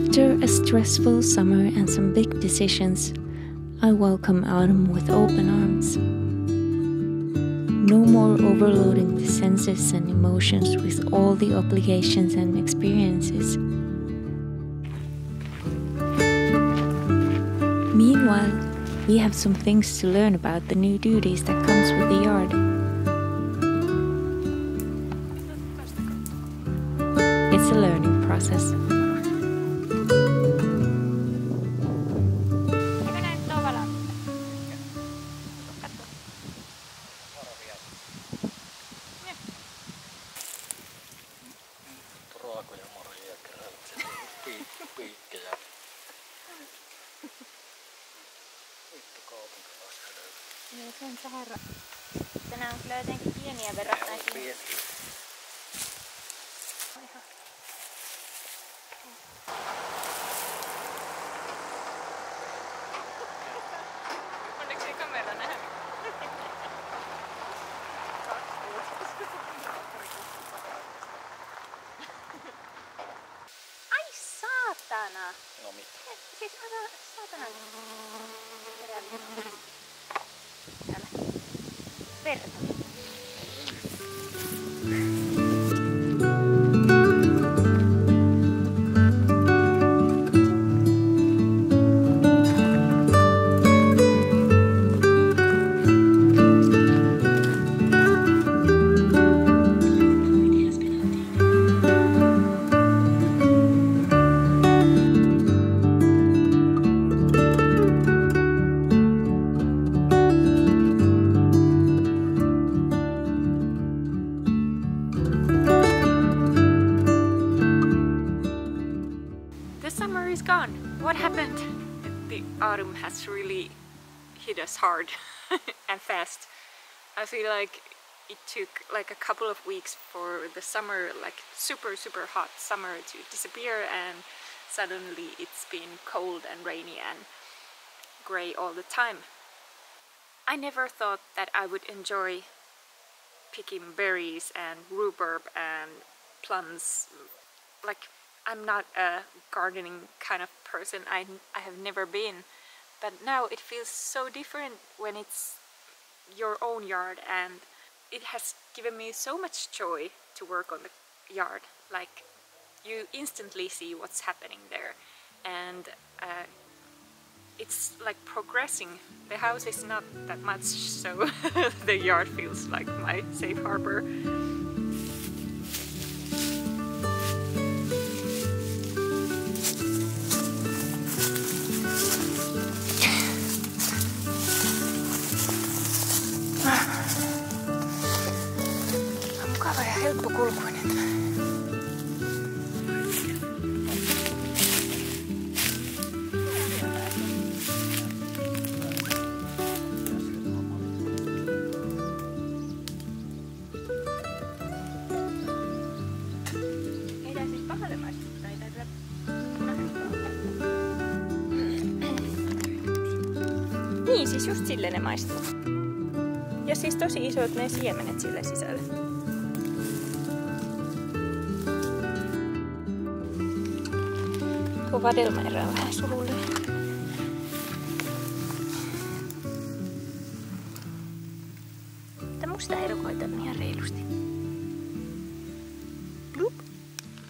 After a stressful summer and some big decisions, I welcome autumn with open arms. No more overloading the senses and emotions with all the obligations and experiences. Meanwhile, we have some things to learn about the new duties that comes with the yard. It's a learning process. Se on Sahara. Tänään on kyllä jotenkin pieniä verrattuna siihen. Onneksi ei kamera nähdä. Ai saatana! No mitä? Siis aivan saatana. Täällä. Verta. Gone. What happened? The autumn has really hit us hard and fast. I feel like it took like a couple of weeks for the summer, like super hot summer, to disappear, and suddenly it's been cold and rainy and grey all the time. I never thought that I would enjoy picking berries and rhubarb and plums. Like, I'm not a gardening kind of person, I have never been, but now it feels so different when it's your own yard, and it has given me so much joy to work on the yard. Like, you instantly see what's happening there, and it's like progressing. The house is not that much, so the yard feels like my safe harbor. Mukava ja helppokulkuinen. Ei tää siis pahalle maistu, tai tää niin, siis just silleen ne maistuu. Ja siis tosi isot ne siemenet sille sisällä. Tuo vadelmaerä on vähän surullinen. Mutta musta erukoita on ihan reilusti. Bloop.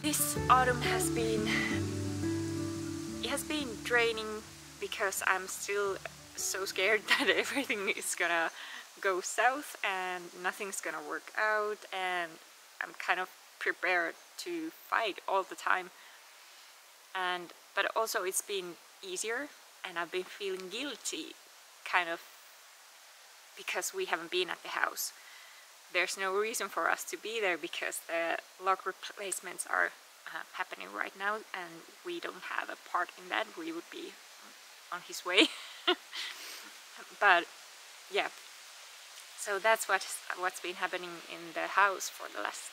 This autumn has been draining because I'm still so scared that everything is gonna go south and nothing's gonna work out, and I'm kind of prepared to fight all the time. But also it's been easier, and I've been feeling guilty kind of because we haven't been at the house. There's no reason for us to be there because the lock replacements are happening right now, and we don't have a part in that. We would be on his way. But yeah, so that's what's been happening in the house for the last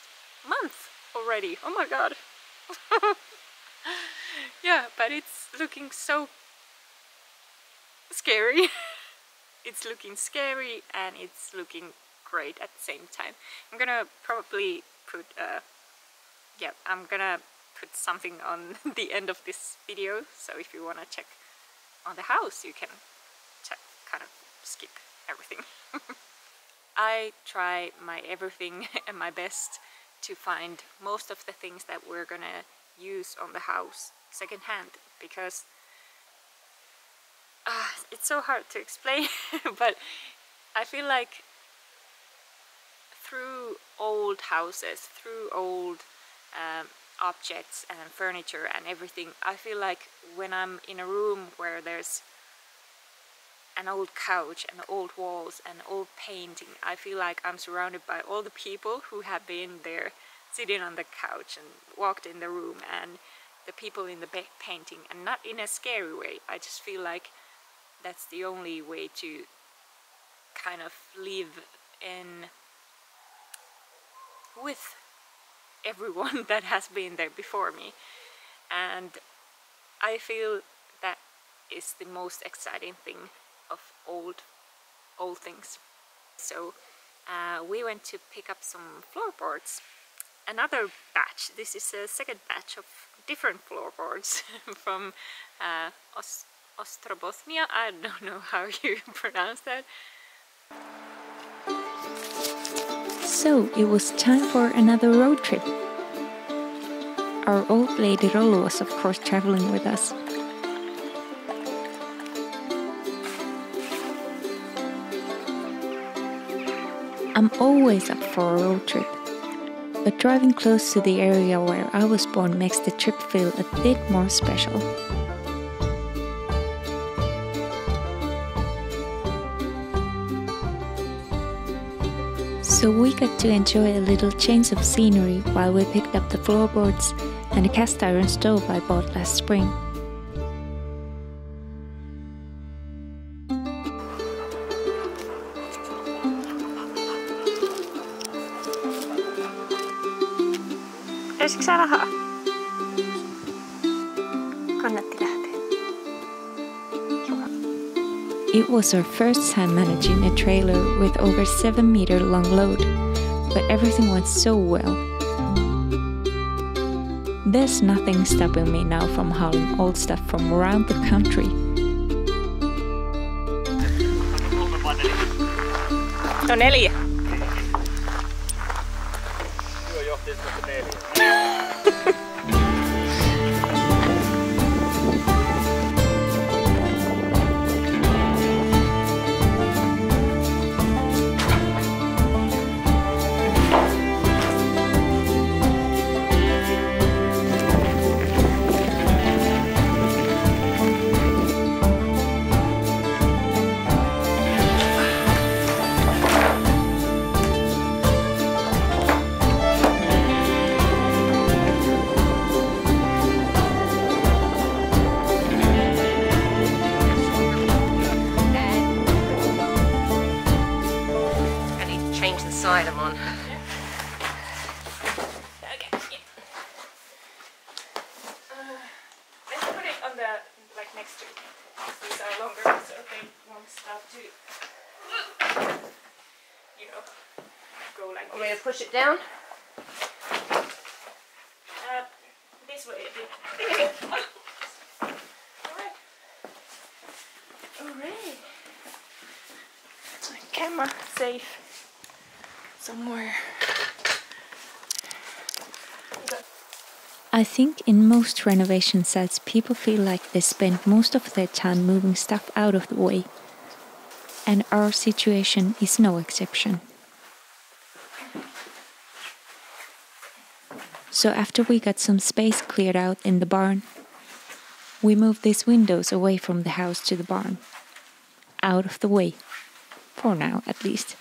month already. Oh my god. Yeah, but it's looking so scary. It's looking scary and it's looking great at the same time. I'm gonna probably put put something on the end of this video, so if you want to check on the house you can kind of skip everything. I try my everything and my best to find most of the things that we're gonna use on the house secondhand, because it's so hard to explain but I feel like through old houses, through old objects and furniture and everything, I feel like when I'm in a room where there's an old couch and old walls and old painting, I feel like I'm surrounded by all the people who have been there sitting on the couch and walked in the room, and the people in the painting, and not in a scary way. I just feel like that's the only way to kind of live in with everyone that has been there before me, and I feel that is the most exciting thing of old things. So we went to pick up some floorboards, another batch. This is a second batch of different floorboards from Ostrobothnia. I don't know how you pronounce that. So it was time for another road trip. Our old lady Rollo was of course traveling with us. I'm always up for a road trip, but driving close to the area where I was born makes the trip feel a bit more special. So we got to enjoy a little change of scenery while we picked up the floorboards and a cast iron stove I bought last spring. Löysitkö sä rahaa? Kannatti lähteä. It was our first time managing a trailer with over 7-meter long load, but everything went so well. There's nothing stopping me now from hauling old stuff from around the country. No 4. Side I'm on. Okay, yeah. Let's put it on the next to it. These are longer, so they won't start to, go like this. I'm going to push it down. This way a bit. Alright. Alright. Camera safe somewhere. I think in most renovation sites people feel like they spend most of their time moving stuff out of the way. And our situation is no exception. So after we got some space cleared out in the barn, we moved these windows away from the house to the barn. Out of the way. For now, at least.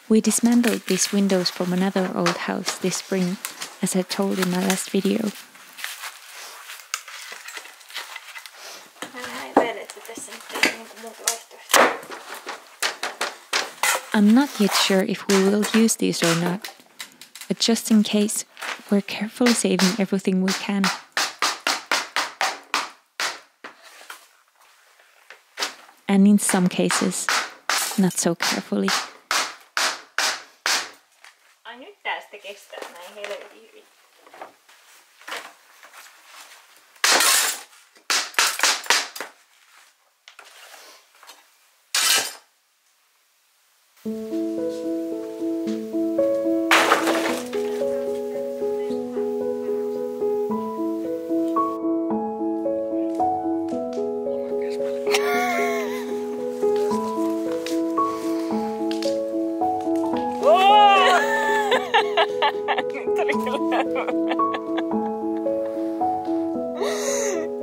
We dismantled these windows from another old house this spring, as I told in my last video. I'm not yet sure if we will use these or not, but just in case, we're carefully saving everything we can. And in some cases, not so carefully. Ai nyt tästä kestää näin helvetin hyvin.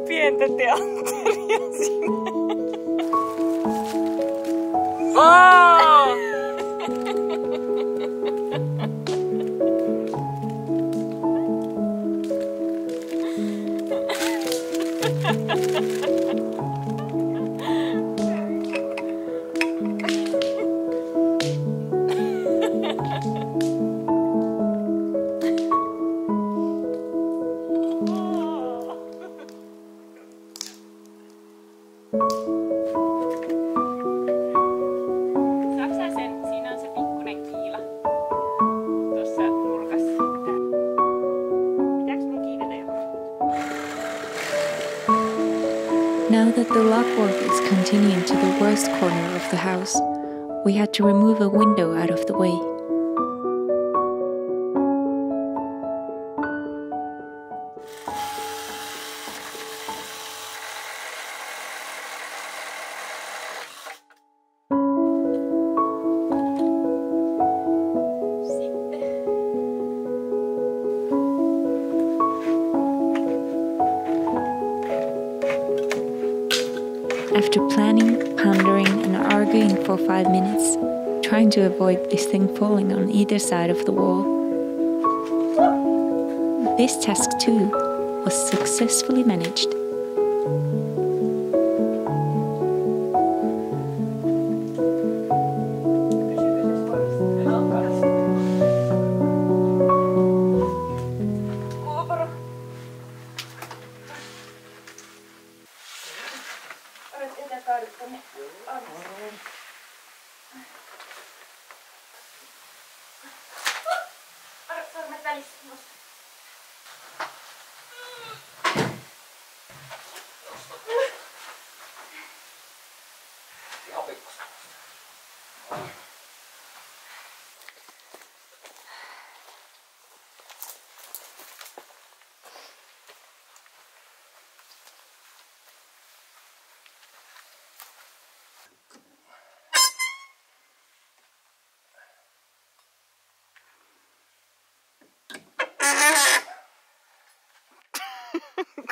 Pientä teatteria sinne. Now that the log work is continuing to the worst corner of the house, we had to remove a window out of the way. After planning, pondering and arguing for 5 minutes, trying to avoid this thing falling on either side of the wall, this task too was successfully managed.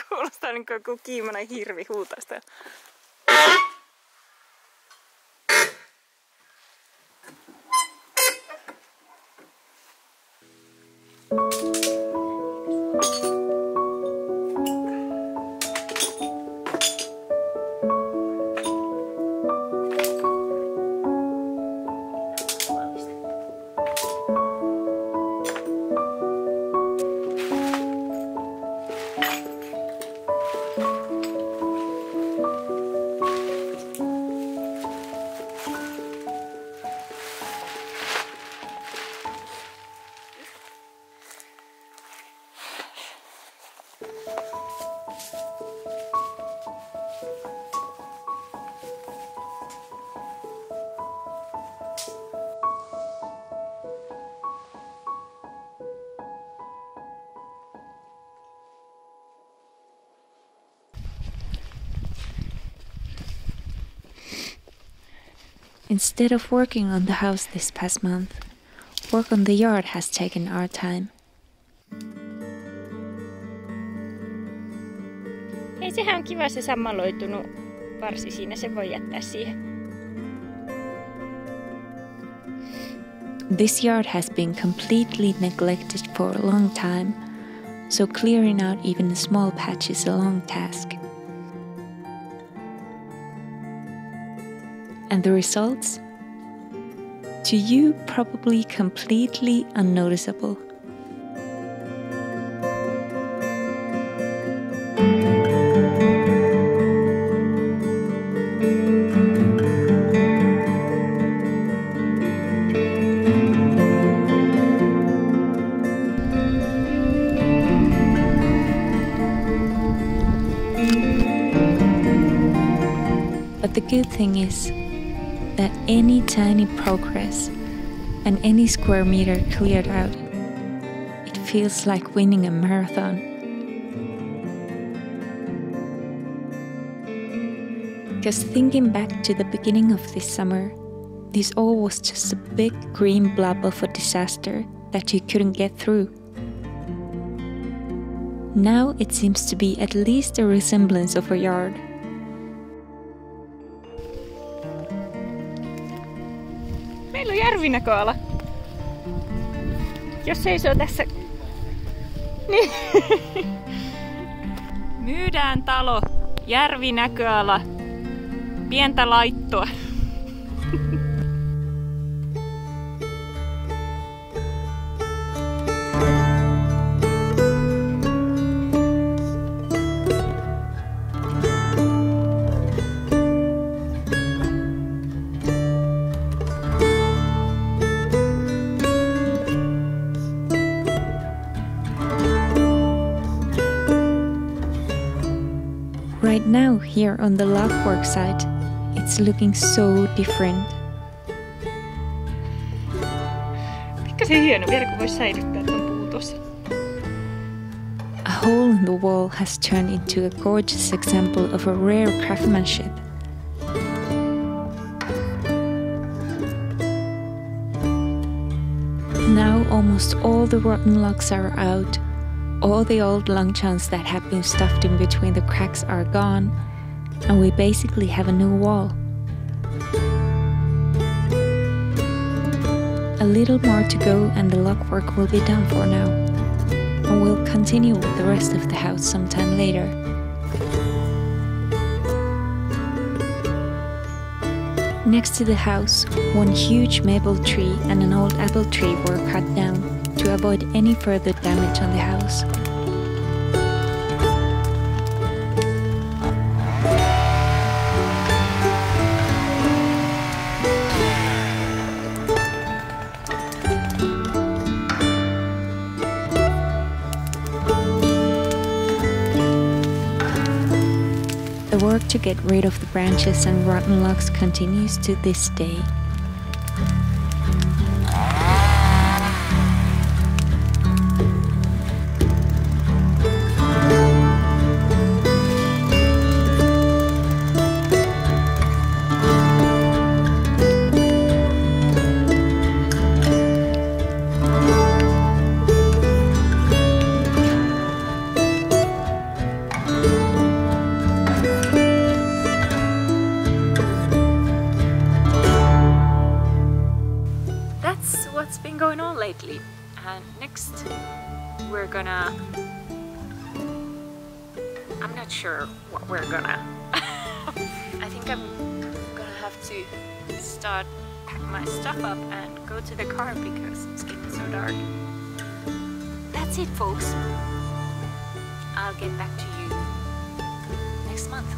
Kuulostaa niin kuin joku kiimainen hirvi huutaista. Instead of working on the house this past month, work on the yard has taken our time. Hei, sehän on kiva se sammaloitunut varsi siinä, se voi jättää siihen. This yard has been completely neglected for a long time, so clearing out even a small patch is a long task. And the results? To you, probably completely unnoticeable. But the good thing is that any tiny progress and any square meter cleared out, it feels like winning a marathon. Because thinking back to the beginning of this summer, this all was just a big green blob of a disaster that you couldn't get through. Now it seems to be at least a resemblance of a yard. Meillä on järvinäköala. Jos seisoo tässä... Niin. Myydään talo, järvinäköala, pientä laittoa. Right now, here on the logwork site, it's looking so different. Pikkasen hieno vielä, kun vois säilyttää ton puun tossa. A hole in the wall has turned into a gorgeous example of a rare craftsmanship. Now almost all the rotten logs are out. All the old long chunks that have been stuffed in between the cracks are gone, and we basically have a new wall. A little more to go and the log work will be done for now, and we'll continue with the rest of the house sometime later. Next to the house, one huge maple tree and an old apple tree were cut down to avoid any further damage on the house. The work to get rid of the branches and rotten logs continues to this day. What's been going on lately, and next we're gonna... I'm not sure what we're gonna... I think I'm gonna have to start pack my stuff up and go to the car because it's getting so dark. That's it, folks. I'll get back to you next month.